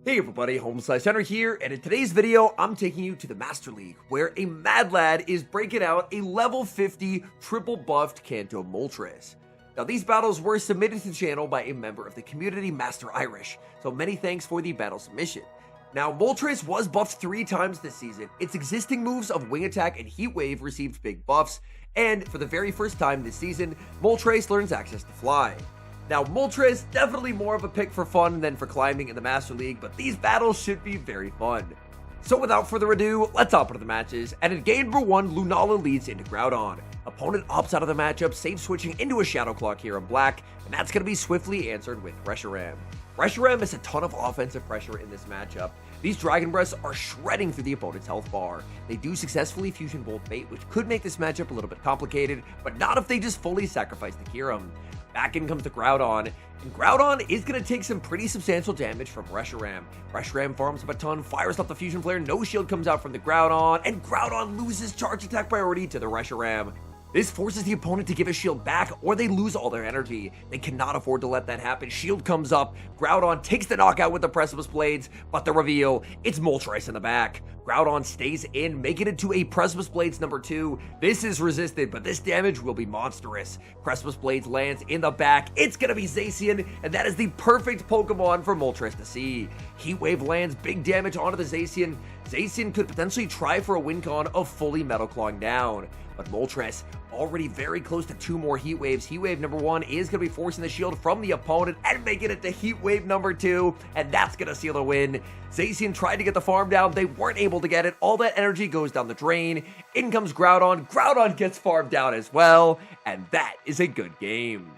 Hey everybody, HomeSliceHenry here, and in today's video, I'm taking you to the Master League, where a mad lad is breaking out a level 50 triple buffed Kanto Moltres. Now these battles were submitted to the channel by a member of the community, Master Irish, so many thanks for the battle submission. Now Moltres was buffed 3 times this season. Its existing moves of Wing Attack and Heat Wave received big buffs, and for the very first time this season, Moltres learns access to Fly. Now, Moltres, definitely more of a pick for fun than for climbing in the Master League, but these battles should be very fun. So without further ado, let's hop into the matches, and in game number 1, Lunala leads into Groudon. Opponent opts out of the matchup, save switching into a Shadow Claw here in black, and that's going to be swiftly answered with Reshiram. Reshiram has a ton of offensive pressure in this matchup. These Dragon Breaths are shredding through the opponent's health bar. They do successfully Fusion Bolt bait, which could make this matchup a little bit complicated, but not if they just fully sacrifice the Kyurem. Back in comes the Groudon, and Groudon is going to take some pretty substantial damage from Reshiram. Reshiram farms up a ton, fires up the Fusion Flare, no shield comes out from the Groudon, and Groudon loses charge attack priority to the Reshiram. This forces the opponent to give a shield back, or they lose all their energy. They cannot afford to let that happen. Shield comes up, Groudon takes the knockout with the Precipice Blades, but the reveal, it's Moltres in the back. Groudon stays in, making it to a Precipice Blades number 2. This is resisted, but this damage will be monstrous. Precipice Blades lands in the back. It's gonna be Zacian, and that is the perfect Pokemon for Moltres to see. Heat Wave lands, big damage onto the Zacian. Zacian could potentially try for a win con of fully Metal Clawing down. But Moltres already very close to 2 more Heat Waves. Heat Wave number 1 is going to be forcing the shield from the opponent and making it to Heat Wave number 2, and that's going to seal the win. Zacian tried to get the farm down. They weren't able to get it. All that energy goes down the drain. In comes Groudon. Groudon gets farmed down as well, and that is a good game.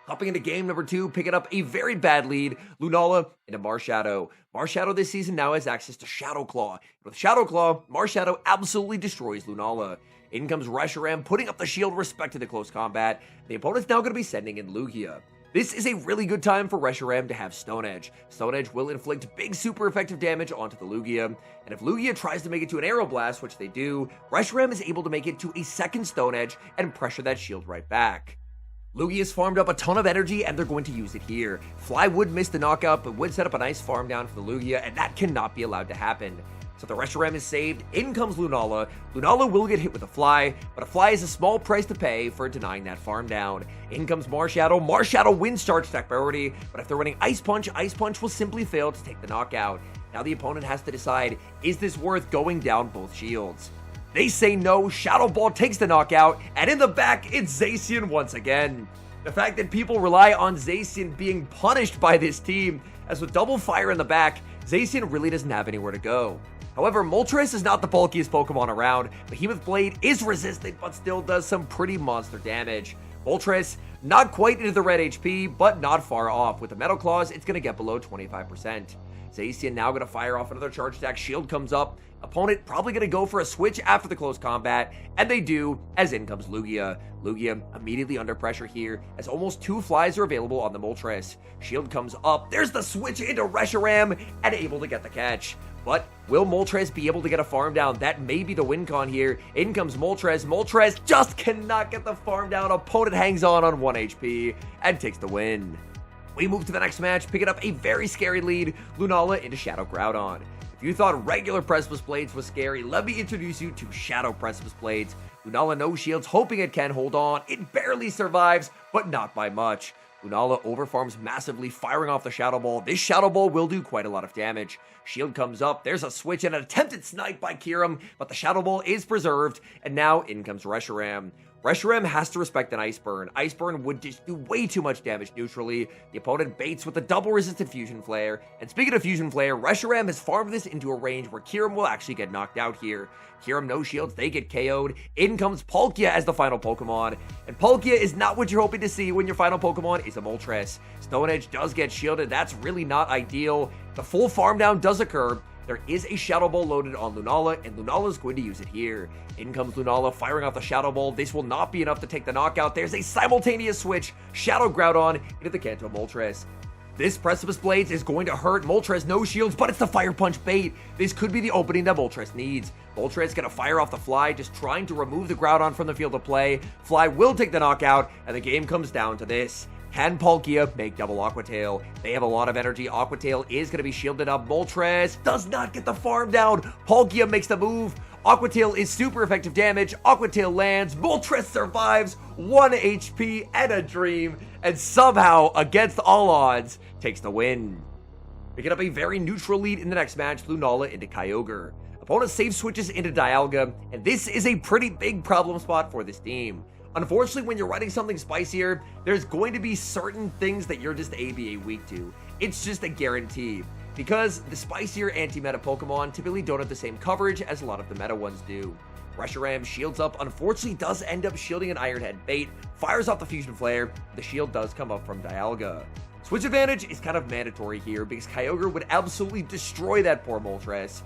Hopping into game number 2, picking up a very bad lead, Lunala into Marshadow. Marshadow this season now has access to Shadow Claw. With Shadow Claw, Marshadow absolutely destroys Lunala. In comes Reshiram, putting up the shield respect to close combat. The opponent's now going to be sending in Lugia. This is a really good time for Reshiram to have Stone Edge. Stone Edge will inflict big super effective damage onto the Lugia, and if Lugia tries to make it to an Aero Blast, which they do, Reshiram is able to make it to a second Stone Edge and pressure that shield right back. Lugia's farmed up a ton of energy, and they're going to use it here. Fly would miss the knockout, but would set up a nice farm down for the Lugia, and that cannot be allowed to happen. So the Reshiram is saved, in comes Lunala. Lunala will get hit with a Fly, but a Fly is a small price to pay for denying that farm down. In comes Marshadow. Marshadow wins charge attack priority, but if they're running Ice Punch will simply fail to take the knockout. Now the opponent has to decide, is this worth going down both shields? They say no, Shadow Ball takes the knockout, and in the back, it's Zacian once again. The fact that people rely on Zacian being punished by this team, as with double fire in the back, Zacian really doesn't have anywhere to go. However, Moltres is not the bulkiest Pokemon around. Behemoth Blade is resistant, but still does some pretty monster damage. Moltres, not quite into the red HP, but not far off. With the Metal Claws, it's going to get below 25%. Zacian now going to fire off another charge attack. Shield comes up. Opponent probably going to go for a switch after the close combat, and they do, as in comes Lugia. Lugia immediately under pressure here, as almost 2 Flies are available on the Moltres. Shield comes up. There's the switch into Reshiram, and able to get the catch. But will Moltres be able to get a farm down? That may be the win con here. In comes Moltres. Moltres just cannot get the farm down. Opponent hangs on 1 HP and takes the win. We move to the next match, picking up a very scary lead, Lunala into Shadow Groudon. If you thought regular Precipice Blades was scary, let me introduce you to Shadow Precipice Blades. Lunala no shields, hoping it can hold on. It barely survives, but not by much. Lunala overfarms massively, firing off the Shadow Ball. This Shadow Ball will do quite a lot of damage. Shield comes up, there's a switch and an attempted snipe by Kyurem, but the Shadow Ball is preserved, and now in comes Reshiram. Reshiram has to respect an Ice Burn. Ice Burn would just do way too much damage neutrally. The opponent baits with a double resistant Fusion Flare. And speaking of Fusion Flare, Reshiram has farmed this into a range where Kyurem will actually get knocked out here. Kyurem no shields, they get KO'd. In comes Palkia as the final Pokemon. And Palkia is not what you're hoping to see when your final Pokemon is a Moltres. Stone Edge does get shielded, that's really not ideal. The full farm down does occur. There is a Shadow Ball loaded on Lunala, and Lunala is going to use it here. In comes Lunala, firing off the Shadow Ball. This will not be enough to take the knockout. There's a simultaneous switch. Shadow Groudon into the Kanto Moltres. This Precipice Blades is going to hurt. Moltres no shields, but it's the Fire Punch bait. This could be the opening that Moltres needs. Moltres gonna fire off the Fly, just trying to remove the Groudon from the field of play. Fly will take the knockout, and the game comes down to this. Can Palkia make double Aqua Tail? They have a lot of energy. Aqua Tail is going to be shielded up. Moltres does not get the farm down. Palkia makes the move. Aqua Tail is super effective damage. Aqua Tail lands. Moltres survives. 1 HP and a dream. And somehow, against all odds, takes the win. Picking up a very neutral lead in the next match, Lunala into Kyogre. Opponent safe switches into Dialga, and this is a pretty big problem spot for this team. Unfortunately, when you're running something spicier, there's going to be certain things that you're just ABA weak to. It's just a guarantee. Because the spicier anti-meta Pokemon typically don't have the same coverage as a lot of the meta ones do. Reshiram shields up, unfortunately does end up shielding an Iron Head bait, fires off the Fusion Flare, the shield does come up from Dialga. Switch advantage is kind of mandatory here because Kyogre would absolutely destroy that poor Moltres.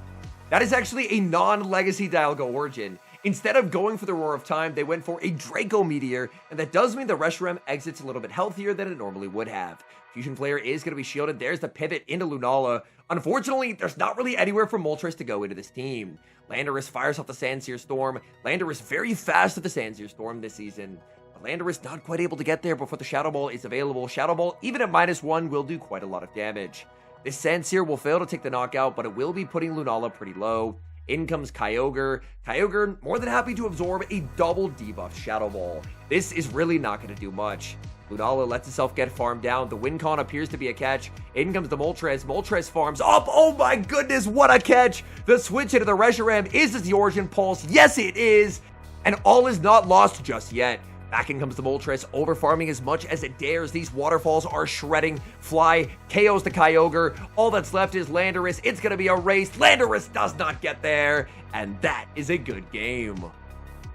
That is actually a non-legacy Dialga origin. Instead of going for the Roar of Time, they went for a Draco Meteor, and that does mean the Reshiram exits a little bit healthier than it normally would have. Fusion Flare is going to be shielded. There's the pivot into Lunala. Unfortunately, there's not really anywhere for Moltres to go into this team. Landorus fires off the Sandsear Storm. Landorus very fast at the Sandsear Storm this season. Landorus not quite able to get there before the Shadow Ball is available. Shadow Ball, even at -1, will do quite a lot of damage. This Sandsear will fail to take the knockout, but it will be putting Lunala pretty low. In comes Kyogre. Kyogre, more than happy to absorb a double debuffed Shadow Ball. This is really not going to do much. Lunala lets itself get farmed down. The win con appears to be a catch. In comes the Moltres. Moltres farms up. Oh my goodness, what a catch! The switch into the Reshiram. Is this the Origin Pulse? Yes, it is! And all is not lost just yet. Back in comes the Moltres, over-farming as much as it dares. These waterfalls are shredding. Fly, KOs the Kyogre. All that's left is Landorus. It's going to be a race. Landorus does not get there. And that is a good game.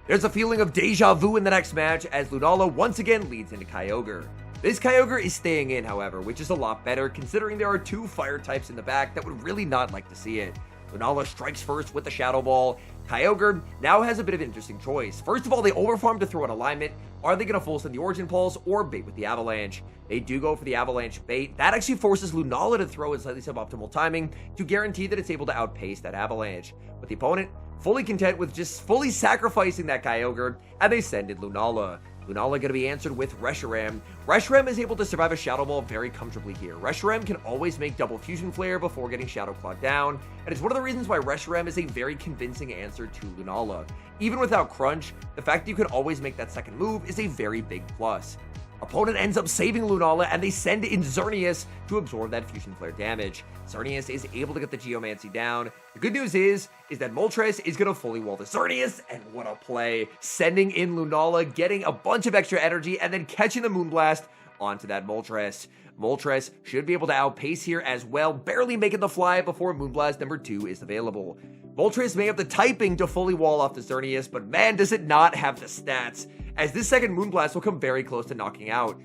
There's a feeling of deja vu in the next match as Lunala once again leads into Kyogre. This Kyogre is staying in, however, which is a lot better considering there are 2 fire types in the back that would really not like to see it. Lunala strikes first with the Shadow Ball. Kyogre now has a bit of an interesting choice. First of all, they overfarm to throw an alignment. Are they going to full send the Origin Pulse or bait with the Avalanche? They do go for the Avalanche bait. That actually forces Lunala to throw in slightly suboptimal timing to guarantee that it's able to outpace that Avalanche. But the opponent, fully content with just fully sacrificing that Kyogre, and they send in Lunala. Lunala going to be answered with Reshiram. Reshiram is able to survive a Shadow Ball very comfortably here. Reshiram can always make double Fusion Flare before getting Shadow Clawed down, and it's one of the reasons why Reshiram is a very convincing answer to Lunala. Even without Crunch, the fact that you can always make that second move is a very big plus. Opponent ends up saving Lunala, and they send in Xerneas to absorb that Fusion Flare damage. Xerneas is able to get the Geomancy down. The good news is that Moltres is going to fully wall the Xerneas, and what a play. Sending in Lunala, getting a bunch of extra energy, and then catching the Moonblast onto that Moltres. Moltres should be able to outpace here as well, barely making the fly before Moonblast number 2 is available. Moltres may have the typing to fully wall off the Xerneas, but man, does it not have the stats, as this second Moonblast will come very close to knocking out.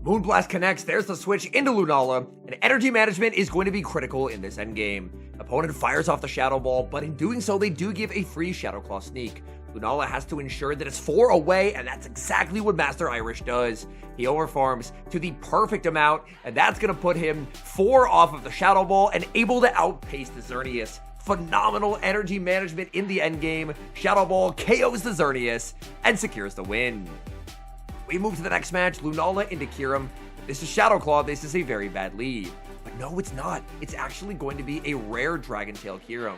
Moonblast connects, there's the switch into Lunala, and energy management is going to be critical in this endgame. Opponent fires off the Shadow Ball, but in doing so, they do give a free Shadow Claw sneak. Lunala has to ensure that it's 4 away, and that's exactly what Master Irish does. He overfarms to the perfect amount, and that's going to put him 4 off of the Shadow Ball and able to outpace the Xerneas. Phenomenal energy management in the endgame. Shadow Ball KOs the Xerneas and secures the win. We move to the next match, Lunala into Kyurem. This is Shadow Claw, this is a very bad lead. But no, it's not. It's actually going to be a rare Dragon Tail Kyurem.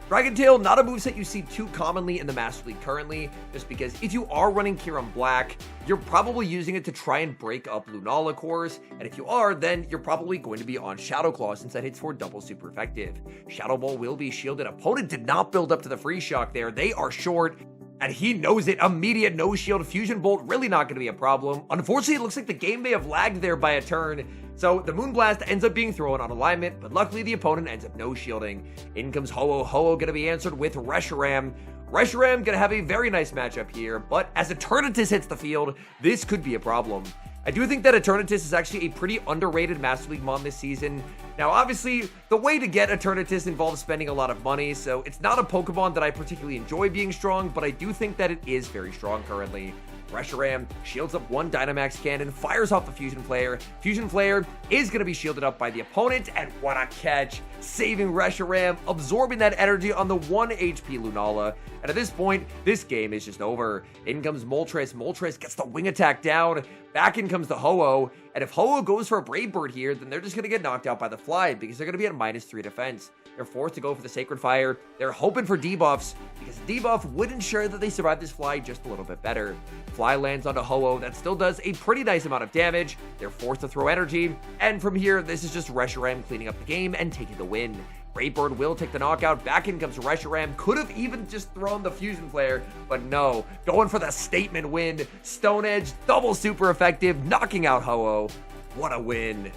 Dragon Tail, not a moveset you see too commonly in the Master League currently, just because if you are running Kyurem Black, you're probably using it to try and break up Lunala cores, and if you are, then you're probably going to be on Shadow Claw since that hits for double super effective. Shadow Ball will be shielded. Opponent did not build up to the free shock there. They are short, and he knows it. Immediate no shield Fusion Bolt, really not going to be a problem. Unfortunately, it looks like the game may have lagged there by a turn, so the Moonblast ends up being thrown on alignment, but luckily the opponent ends up no shielding. In comes Ho-Oh. Ho-Oh going to be answered with Reshiram. Reshiram going to have a very nice matchup here, but as Eternatus hits the field, this could be a problem. I do think that Eternatus is actually a pretty underrated Master League mon this season. Now, obviously, the way to get Eternatus involves spending a lot of money, so it's not a Pokemon that I particularly enjoy being strong, but I do think that it is very strong currently. Reshiram shields up one Dynamax cannon, fires off the Fusion Flare. Fusion Flare is going to be shielded up by the opponent, and what a catch. Saving Reshiram, absorbing that energy on the 1 HP Lunala. And at this point, this game is just over. In comes Moltres. Moltres gets the wing attack down. Back in comes the Ho-Oh, and if Ho-Oh goes for a Brave Bird here, then they're just going to get knocked out by the Fly because they're going to be at -3 defense. They're forced to go for the Sacred Fire. They're hoping for debuffs because debuff would ensure that they survive this Fly just a little bit better. Fly lands onto Ho-Oh. That still does a pretty nice amount of damage. They're forced to throw energy, and from here, this is just Reshiram cleaning up the game and taking the win. Brave Bird will take the knockout. Back in comes Reshiram. Could have even just thrown the Fusion Flare, but no. Going for the statement win. Stone Edge, double super effective, knocking out Ho-Oh. What a win.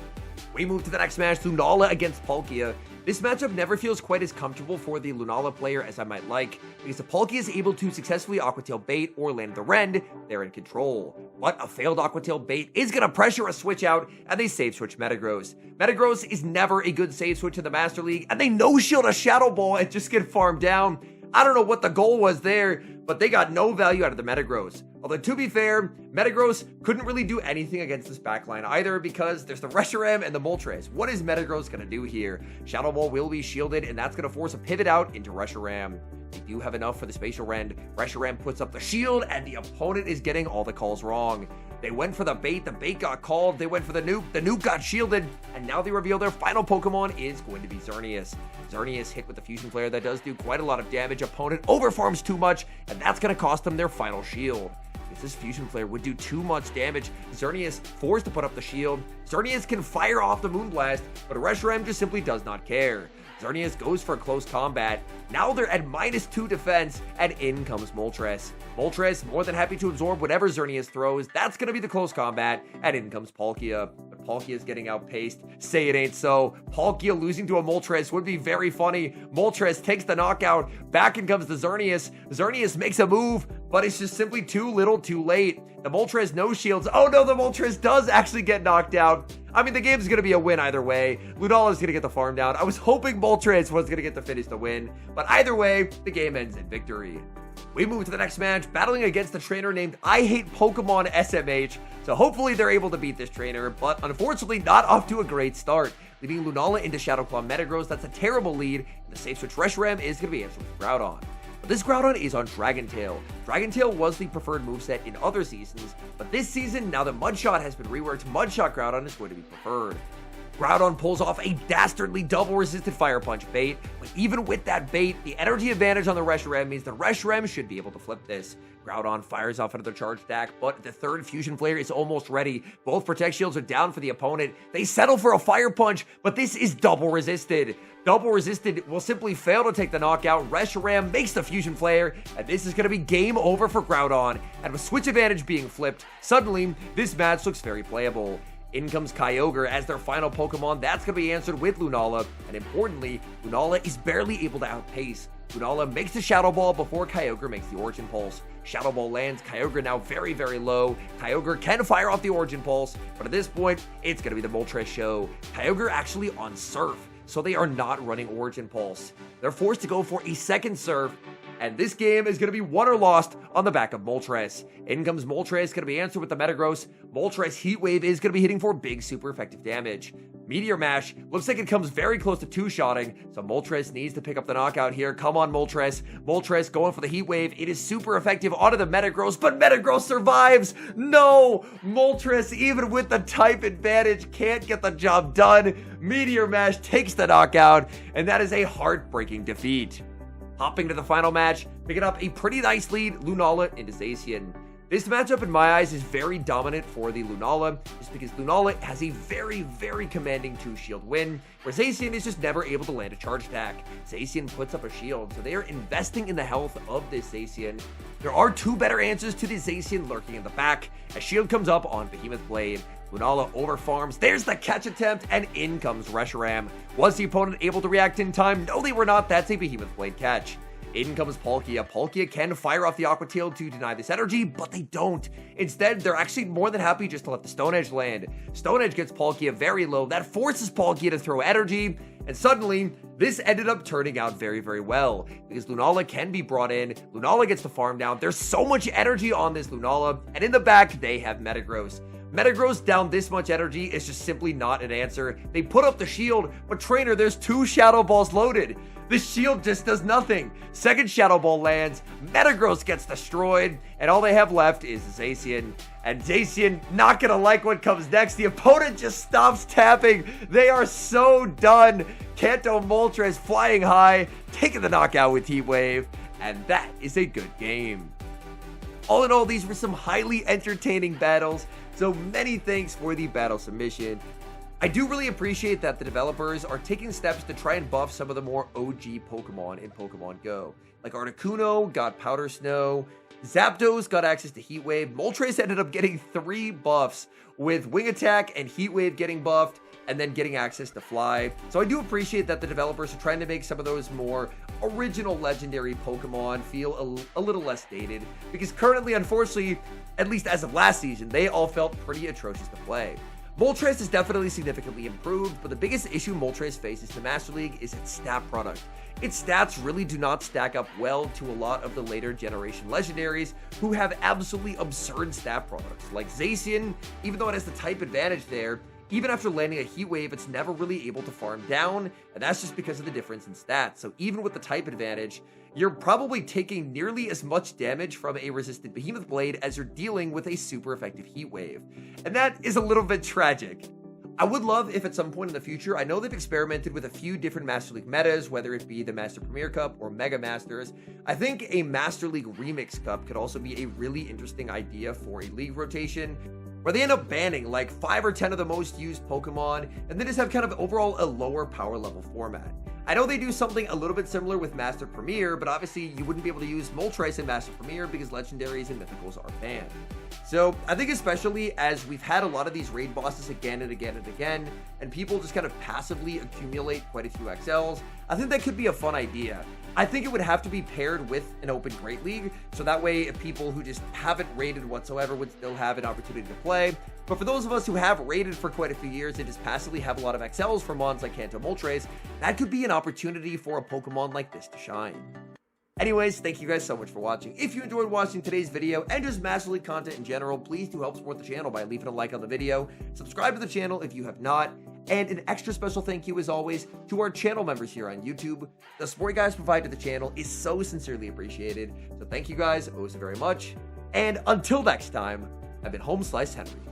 We move to the next match, Lunala against Palkia. This matchup never feels quite as comfortable for the Lunala player as I might like, because if Palkia is able to successfully Aqua Tail bait or land the Rend, they're in control. But a failed Aqua Tail bait is going to pressure a switch out, and they save switch Metagross. Metagross is never a good save switch in the Master League, and they no-shield a Shadow Ball and just get farmed down. I don't know what the goal was there, but they got no value out of the Metagross. Although, to be fair, Metagross couldn't really do anything against this backline either because there's the Reshiram and the Moltres. What is Metagross going to do here? Shadow Ball will be shielded, and that's going to force a pivot out into Reshiram. They do have enough for the Spatial Rend. Reshiram puts up the shield, and the opponent is getting all the calls wrong. They went for the bait got called. They went for the nuke got shielded, and now they reveal their final Pokemon is going to be Xerneas. Xerneas hit with the Fusion Flare that does do quite a lot of damage. Opponent overfarms too much, and that's going to cost them their final shield. If this Fusion Flare would do too much damage, Xerneas forced to put up the shield. Xerneas can fire off the Moonblast, but Reshiram just simply does not care. Xerneas goes for a close combat. Now they're at -2 defense, and in comes Moltres. Moltres more than happy to absorb whatever Xerneas throws. That's going to be the close combat, and in comes Palkia. But Palkia is getting outpaced. Say it ain't so. Palkia losing to a Moltres would be very funny. Moltres takes the knockout. Back in comes the Xerneas. Xerneas makes a move, but it's just simply too little too late. The Moltres no shields. Oh no, the Moltres does actually get knocked out. I mean, the game's going to be a win either way. Lunala's going to get the farm down. I was hoping Moltres was going to get to finish the win, but either way, the game ends in victory. We move to the next match, battling against the trainer named I Hate Pokemon SMH. So hopefully they're able to beat this trainer, but unfortunately not off to a great start. Leaving Lunala into Shadow Claw Metagross, that's a terrible lead, and the safe switch Reshiram is going to be answered with Groudon. But this Groudon is on Dragon Tail. Dragon Tail was the preferred moveset in other seasons, but this season, now that Mudshot has been reworked, Mudshot Groudon is going to be preferred. Groudon pulls off a dastardly double resisted Fire Punch bait, but even with that bait, the energy advantage on the Reshiram means the Reshiram should be able to flip this. Groudon fires off another charge attack, but the third Fusion Flare is almost ready. Both Protect Shields are down for the opponent. They settle for a Fire Punch, but this is double resisted. Double resisted will simply fail to take the knockout. Reshiram makes the Fusion Flare, and this is going to be game over for Groudon. And with switch advantage being flipped, suddenly this match looks very playable. In comes Kyogre as their final Pokemon. That's going to be answered with Lunala, and importantly, Lunala is barely able to outpace. Lunala makes the Shadow Ball before Kyogre makes the Origin Pulse. Shadow Ball lands, Kyogre now very, very low. Kyogre can fire off the Origin Pulse, but at this point, it's going to be the Moltres show. Kyogre actually on Surf, so they are not running Origin Pulse. They're forced to go for a second Surf, and this game is going to be won or lost on the back of Moltres. In comes Moltres, going to be answered with the Metagross. Moltres Heat Wave is going to be hitting for big, super effective damage. Meteor Mash looks like it comes very close to two-shotting, so Moltres needs to pick up the knockout here. Come on, Moltres. Moltres going for the Heat Wave. It is super effective onto the Metagross, but Metagross survives. No! Moltres, even with the type advantage, can't get the job done. Meteor Mash takes the knockout, and that is a heartbreaking defeat. Hopping to the final match, picking up a pretty nice lead, Lunala into Zacian. This matchup, in my eyes, is very dominant for the Lunala, just because Lunala has a very, very commanding 2-shield win, where Zacian is just never able to land a charge attack. Zacian puts up a shield, so they are investing in the health of this Zacian. There are two better answers to the Zacian lurking in the back. A shield comes up on Behemoth Blade. Lunala overfarms, there's the catch attempt, and in comes Reshiram. Was the opponent able to react in time? No, they were not. That's a Behemoth Blade catch. In comes Palkia. Palkia can fire off the Aqua Tail to deny this energy, but they don't. Instead, they're actually more than happy just to let the Stone Edge land. Stone Edge gets Palkia very low. That forces Palkia to throw energy, and suddenly, this ended up turning out very, very well, because Lunala can be brought in. Lunala gets the farm down. There's so much energy on this Lunala, and in the back, they have Metagross. Metagross down this much energy is just simply not an answer. They put up the shield, but trainer, there's 2 Shadow Balls loaded. The shield just does nothing. Second Shadow Ball lands, Metagross gets destroyed, and all they have left is Zacian. And Zacian not gonna like what comes next. The opponent just stops tapping. They are so done. Kanto Moltres flying high, taking the knockout with Heat Wave, and that is a good game. All in all, these were some highly entertaining battles, so many thanks for the battle submission. I do really appreciate that the developers are taking steps to try and buff some of the more OG Pokemon in Pokemon Go. Like Articuno got Powder Snow, Zapdos got access to Heat Wave, Moltres ended up getting 3 buffs, with Wing Attack and Heat Wave getting buffed, and then getting access to Fly. So I do appreciate that the developers are trying to make some of those more original legendary Pokemon feel a little less dated, because currently, unfortunately, at least as of last season, they all felt pretty atrocious to play. Moltres is definitely significantly improved, but the biggest issue Moltres faces in Master League is its stat product. Its stats really do not stack up well to a lot of the later generation legendaries who have absolutely absurd stat products. Like Zacian, even though it has the type advantage there, even after landing a Heat Wave, it's never really able to farm down, and that's just because of the difference in stats. So even with the type advantage, you're probably taking nearly as much damage from a resistant Behemoth Blade as you're dealing with a super effective Heat Wave. And that is a little bit tragic. I would love if at some point in the future, I know they've experimented with a few different Master League metas, whether it be the Master Premier Cup or Mega Masters. I think a Master League Remix Cup could also be a really interesting idea for a league rotation, where they end up banning like 5 or 10 of the most used Pokemon, and then just have kind of overall a lower power level format. I know they do something a little bit similar with Master Premier, but obviously you wouldn't be able to use Moltres in Master Premier because Legendaries and Mythicals are banned. So I think especially as we've had a lot of these raid bosses again and again and again, and people just kind of passively accumulate quite a few XLs, I think that could be a fun idea. I think it would have to be paired with an open Great League, so that way people who just haven't raided whatsoever would still have an opportunity to play. But for those of us who have raided for quite a few years and just passively have a lot of XLs for mons like Kanto Moltres, that could be an opportunity for a Pokemon like this to shine. Anyways, thank you guys so much for watching. If you enjoyed watching today's video and just Master League content in general, please do help support the channel by leaving a like on the video, subscribe to the channel if you have not, and an extra special thank you as always to our channel members here on YouTube. The support you guys provide to the channel is so sincerely appreciated, so thank you guys oh so very much, and until next time, I've been HomeSliceHenry.